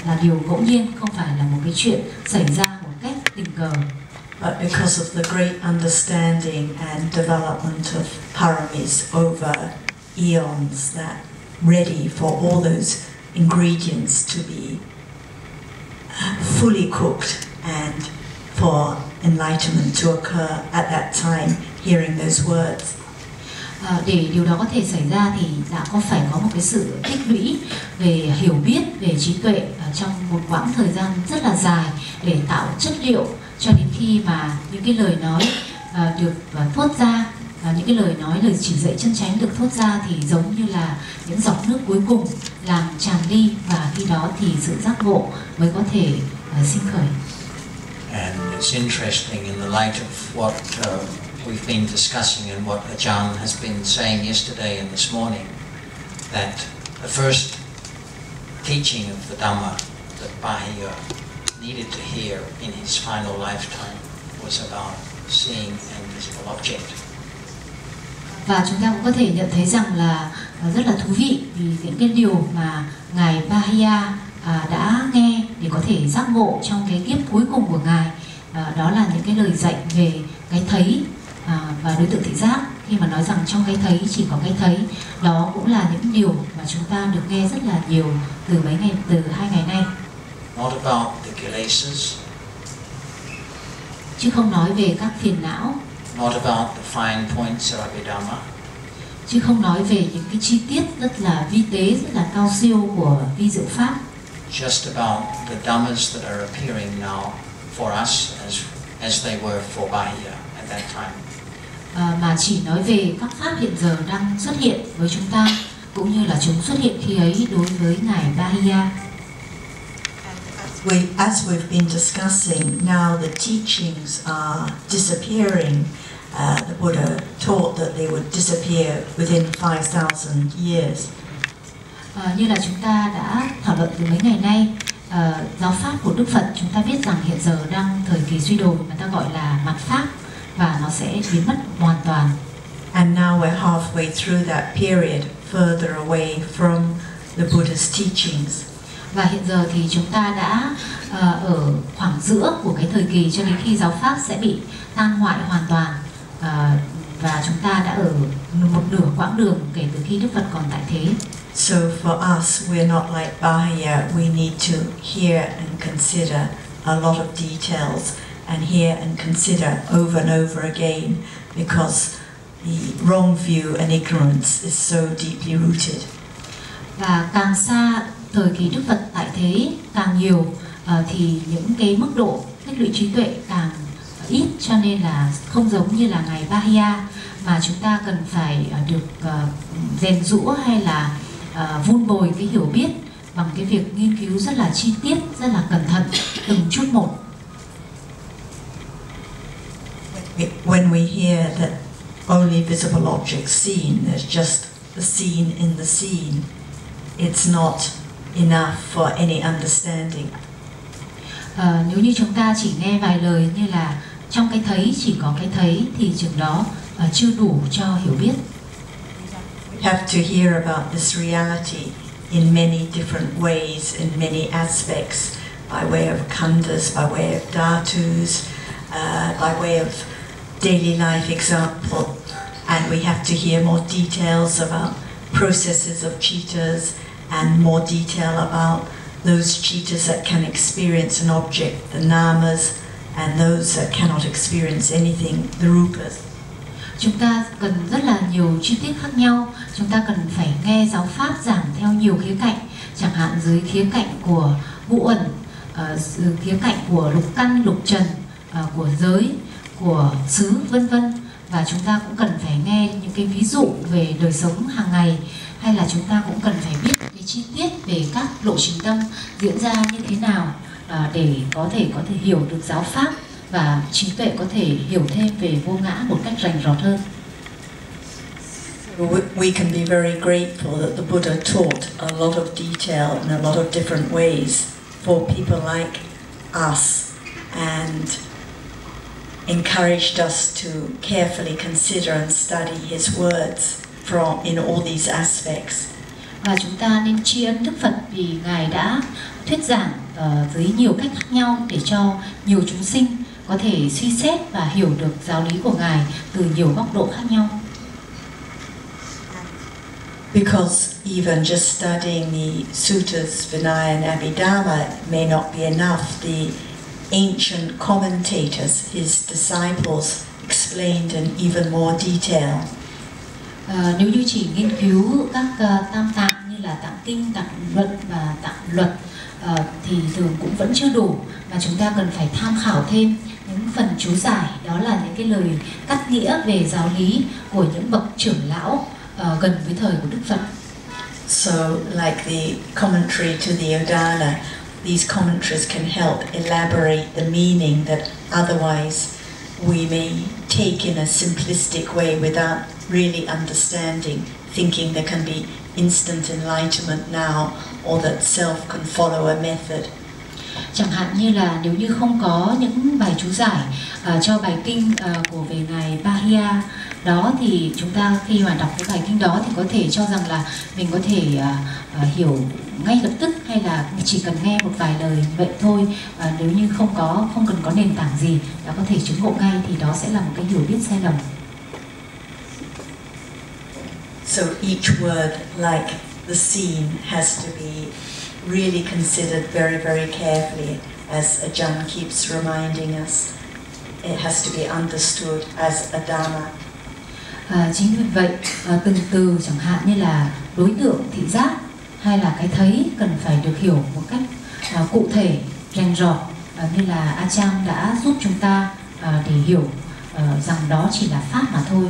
là điều ngẫu nhiên, không phải là một cái chuyện xảy ra một cách tình cờ. But because of the great understanding and development of paramis over eons, that ready for all those ingredients to be fully cooked and for enlightenment to occur at that time, hearing those words. Để điều đó có thể xảy ra thì đã phải có một cái sự tích lũy về hiểu biết, về trí tuệ trong một quãng thời gian rất là dài để tạo chất liệu cho đến khi mà những cái lời nói được thốt ra, những cái lời nói, lời chỉ dạy chân chánh được thốt ra thì giống như là những giọt nước cuối cùng làm tràn ly, và khi đó thì sự giác ngộ mới có thể sinh khởi. And it's interesting in the light of what we've been discussing and what Ajarn has been saying yesterday and this morning, that the first teaching of the Dhamma that Bahiya needed to hear in his final lifetime was about seeing an invisible object. Và chúng ta cũng có thể nhận thấy rằng là rất là thú vị vì những cái điều mà ngài Bahiya đã nghe để có thể giác ngộ trong cái kiếp cuối cùng của ngài, đó là những cái lời dạy về cái thấy và đối tượng thị giác. Khi mà nói rằng trong cái thấy chỉ có cái thấy, đó cũng là những điều mà chúng ta được nghe rất là nhiều từ 2 ngày nay. Not about the kilesas, chứ không nói về các phiền não. Not about the fine points of Abhidhamma, chứ không nói về những cái chi tiết rất là vi tế, rất là cao siêu của vi diệu pháp. Just about the Dhammas that are appearing now for us as they were for Bahiya at that time. Mà chỉ nói về các pháp hiện giờ đang xuất hiện với chúng ta, cũng như là chúng xuất hiện khi ấy đối với ngài Bahiya. As we've been discussing, now the teachings are disappearing. The Buddha taught that they would disappear within 5,000 years. Như là chúng ta đã thảo luận từ mấy ngày nay, giáo pháp của Đức Phật chúng ta biết rằng hiện giờ đang thời kỳ suy đồi, người ta gọi là mạt pháp, và nó sẽ biến mất hoàn toàn. And now we're halfway through that period, further away from the Buddha's teachings. Và hiện giờ thì chúng ta đã ở khoảng giữa của cái thời kỳ cho đến khi giáo pháp sẽ bị tan hoại hoàn toàn, và chúng ta đã ở một nửa quãng đường kể từ khi Đức Phật còn tại thế. So for us, we're not like Bahiya. We need to hear and consider a lot of details, and hear and consider over and over again, because the wrong view and ignorance is so deeply rooted. Và càng xa thời kỳ Đức Phật tại thế càng nhiều, thì những cái mức độ tích lũy trí tuệ càng ít, cho nên là không giống như là ngài Bahiya mà chúng ta cần phải được rèn giũa hay là vun bồi cái hiểu biết bằng cái việc nghiên cứu rất là chi tiết, rất là cẩn thận từng chút một. When we hear that only visible objects seen, there's just the seen in the seen, it's not enough for any understanding. Nếu như chúng ta chỉ nghe vài lời như là trong cái thấy chỉ có cái thấy thì chừng đó chưa đủ cho hiểu biết. We have to hear about this reality in many different ways, in many aspects, by way of khandhas, by way of dhatus, by way of daily life example, and we have to hear more details about processes of citas and more detail about those citas that can experience an object, the namas, and those that cannot experience anything, the rupas. Chúng ta cần rất là nhiều chi tiết khác nhau. Chúng ta cần phải nghe giáo pháp giảng theo nhiều khía cạnh, chẳng hạn dưới khía cạnh của ngũ uẩn, dưới khía cạnh của lục căn, lục trần, của giới, của xứ, vân vân. Và chúng ta cũng cần phải nghe những cái ví dụ về đời sống hàng ngày, hay là chúng ta cũng cần phải biết cái chi tiết về các lộ trình tâm diễn ra như thế nào, để có thể hiểu được giáo pháp và trí tuệ có thể hiểu thêm về vô ngã một cách rành rọt hơn. We can be very grateful that the Buddha taught a lot of detail in a lot of different ways for people like us, and encouraged us to carefully consider and study his words in all these aspects. Và chúng ta nên tri ân Đức Phật vì ngài đã thuyết giảng với nhiều cách khác nhau để cho nhiều chúng sinh có thể suy xét và hiểu được giáo lý của Ngài từ nhiều góc độ khác nhau. Because even just studying the suttas, Vinaya and Abhidhamma may not be enough. The ancient commentators, his disciples, explained in even more detail. Nếu như chỉ nghiên cứu các tam tạng như là tạng kinh, tạng luận và tạng luật thì thường cũng vẫn chưa đủ, mà chúng ta cần phải tham khảo thêm những phần chú giải, đó là những cái lời cắt nghĩa về giáo lý của những bậc trưởng lão gần với thời của Đức Phật. So, like the commentary to the Udana, these commentaries can help elaborate the meaning that otherwise we may take in a simplistic way without really understanding, thinking there can be instant enlightenment now or that self can follow a method. Chẳng hạn như là nếu như không có những bài chú giải cho bài kinh của về ngài Bahia đó, thì chúng ta khi mà đọc cái bài kinh đó thì có thể cho rằng là mình có thể hiểu ngay lập tức, hay là chỉ cần nghe một vài lời vậy thôi. Nếu như không cần có nền tảng gì đã có thể chứng ngộ ngay, thì đó sẽ là một cái hiểu biết sai lầm. So each word, like the scene, has to be really considered very, very carefully, as Ajarn keeps reminding us. It has to be understood as a Dhamma. Chính vì vậy, từng từ chẳng hạn như là đối tượng thị giác hay là cái thấy cần phải được hiểu một cách cụ thể, rành rọt, như là Ajarn đã giúp chúng ta để hiểu rằng đó chỉ là pháp mà thôi.